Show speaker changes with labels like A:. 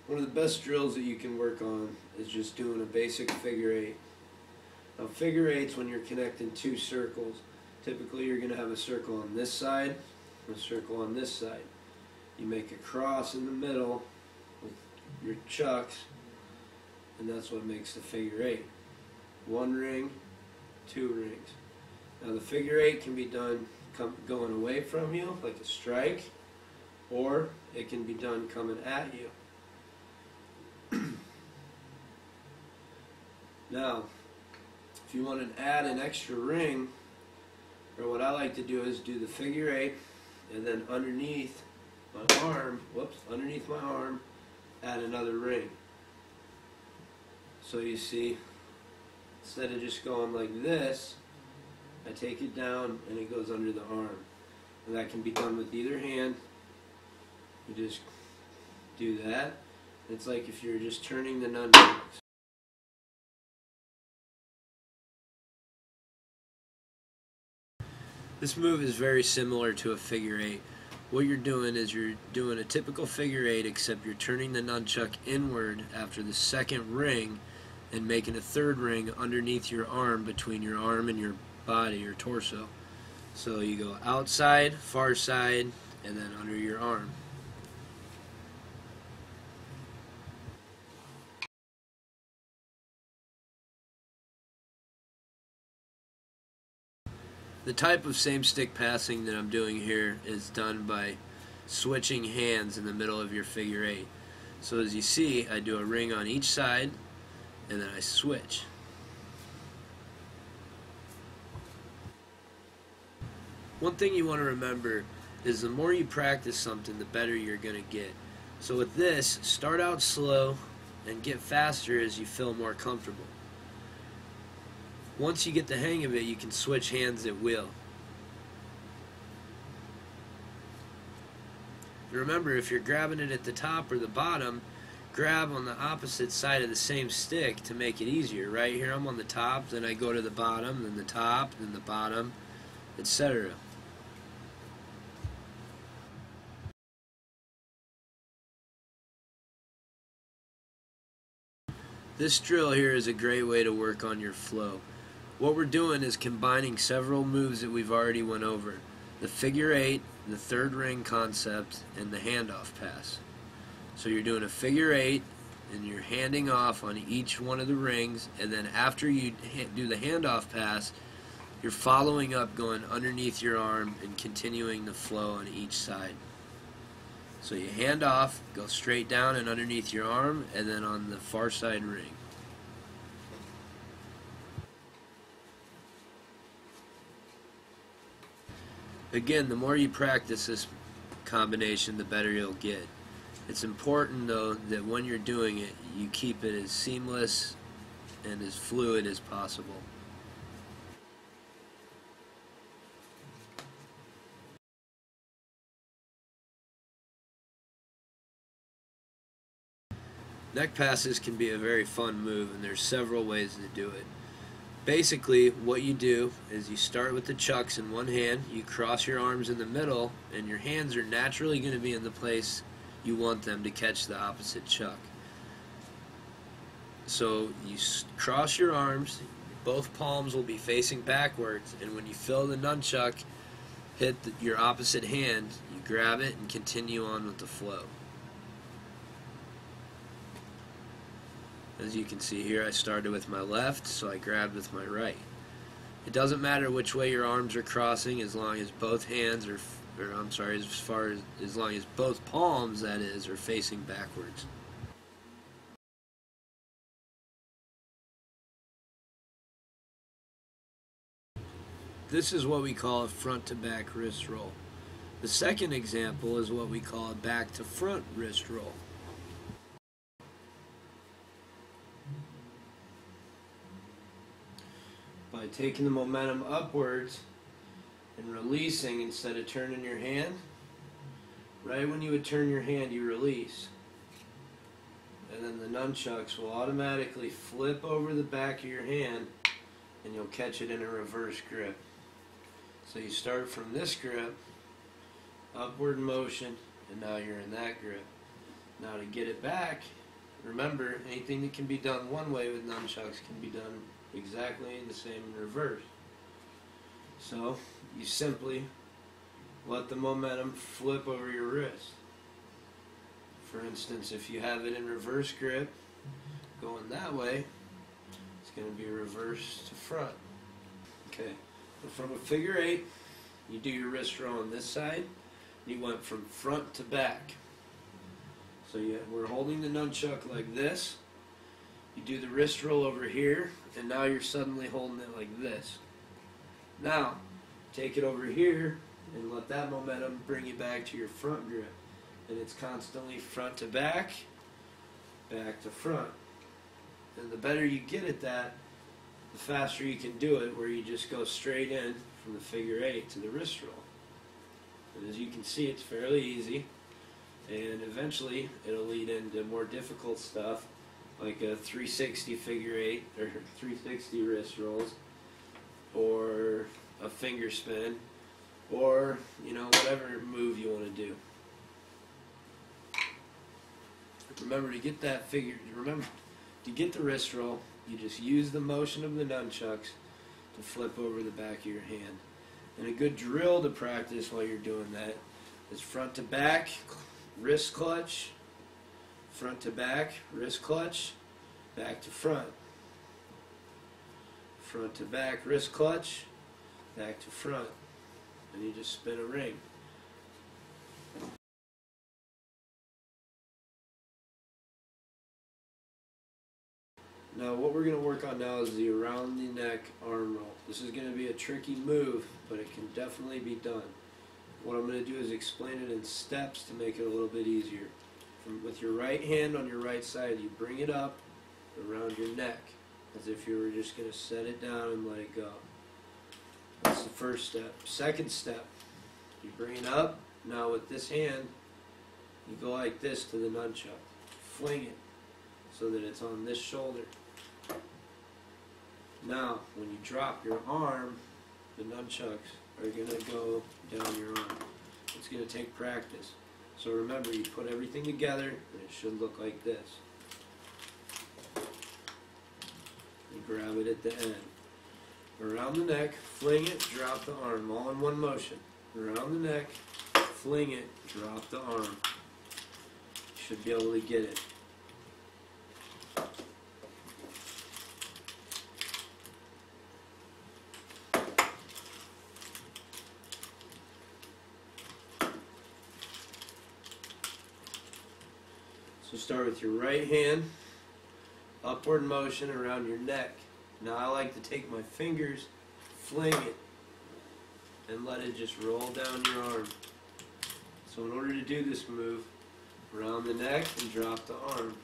A: One of the best drills that you can work on is just doing a basic figure eight. Now figure eights, when you're connecting two circles, typically you're going to have a circle on this side and a circle on this side. You make a cross in the middle with your chucks, and that's what makes the figure eight. One ring, two rings. Now the figure eight can be done going away from you like a strike, or it can be done coming at you. Now, if you want to add an extra ring, or what I like to do is do the figure eight, and then underneath my arm, add another ring. So you see, instead of just going like this, I take it down and it goes under the arm. And that can be done with either hand. You just do that. It's like if you're just turning the nunchucks. This move is very similar to a figure eight. What you're doing is you're doing a typical figure eight, except you're turning the nunchuck inward after the second ring and making a third ring underneath your arm, between your arm and your body, your torso. So you go outside, far side, and then under your arm. The type of same stick passing that I'm doing here is done by switching hands in the middle of your figure eight. So as you see, I do a ring on each side and then I switch. One thing you want to remember is the more you practice something, the better you're going to get. So with this, start out slow and get faster as you feel more comfortable. Once you get the hang of it, you can switch hands at will. Remember, if you're grabbing it at the top or the bottom, grab on the opposite side of the same stick to make it easier. Right here I'm on the top, then I go to the bottom, then the top, then the bottom, etc. This drill here is a great way to work on your flow. What we're doing is combining several moves that we've already went over. The figure eight, the third ring concept, and the handoff pass. So you're doing a figure eight, and you're handing off on each one of the rings, and then after you do the handoff pass, you're following up going underneath your arm and continuing the flow on each side. So you hand off, go straight down and underneath your arm, and then on the far side ring. Again, the more you practice this combination, the better you'll get. It's important, though, that when you're doing it, you keep it as seamless and as fluid as possible. Neck passes can be a very fun move, and there's several ways to do it. Basically, what you do is you start with the chucks in one hand, you cross your arms in the middle, and your hands are naturally going to be in the place you want them to catch the opposite chuck. So you cross your arms, both palms will be facing backwards, and when you feel the nunchuck hit your opposite hand, you grab it and continue on with the flow. As you can see here, I started with my left, so I grabbed with my right. It doesn't matter which way your arms are crossing, as long as both hands are, as long as both palms, that is, are facing backwards. This is what we call a front to back wrist roll. The second example is what we call a back to front wrist roll. By taking the momentum upwards and releasing instead of turning your hand, right when you would turn your hand, you release. And then the nunchucks will automatically flip over the back of your hand and you'll catch it in a reverse grip. So you start from this grip, upward motion, and now you're in that grip. Now to get it back, remember, anything that can be done one way with nunchucks can be done exactly the same in reverse. So you simply let the momentum flip over your wrist. For instance, if you have it in reverse grip, going that way, it's going to be reverse to front. Okay, so from a figure 8, you do your wrist roll on this side, you went from front to back. So we're holding the nunchuck like this, you do the wrist roll over here, and now you're suddenly holding it like this. Now, take it over here and let that momentum bring you back to your front grip. And it's constantly front to back to front. And the better you get at that, the faster you can do it, where you just go straight in from the figure 8 to the wrist roll. And as you can see, it's fairly easy. And eventually, it'll lead into more difficult stuff, like a 360 figure 8, or 360 wrist rolls, or a finger spin, or, whatever move you want to do. Remember, to get the wrist roll, you just use the motion of the nunchucks to flip over the back of your hand. And a good drill to practice while you're doing that is front to back, wrist clutch, front to back, wrist clutch, back to front. Front to back, wrist clutch, back to front. And you just spin a ring. Now what we're going to work on now is the around the neck arm roll. This is going to be a tricky move, but it can definitely be done. What I'm going to do is explain it in steps to make it a little bit easier. With your right hand on your right side, you bring it up around your neck, as if you were just going to set it down and let it go. That's the first step. Second step, you bring it up. Now with this hand, you go like this to the nunchuck. Fling it so that it's on this shoulder. Now, when you drop your arm, the nunchucks are going to go down your arm. It's going to take practice. So remember, you put everything together, and it should look like this. You grab it at the end. Around the neck, fling it, drop the arm, all in one motion. Around the neck, fling it, drop the arm. You should be able to get it. So start with your right hand, upward motion around your neck. Now I like to take my fingers, fling it, and let it just roll down your arm. So in order to do this move, around the neck and drop the arm.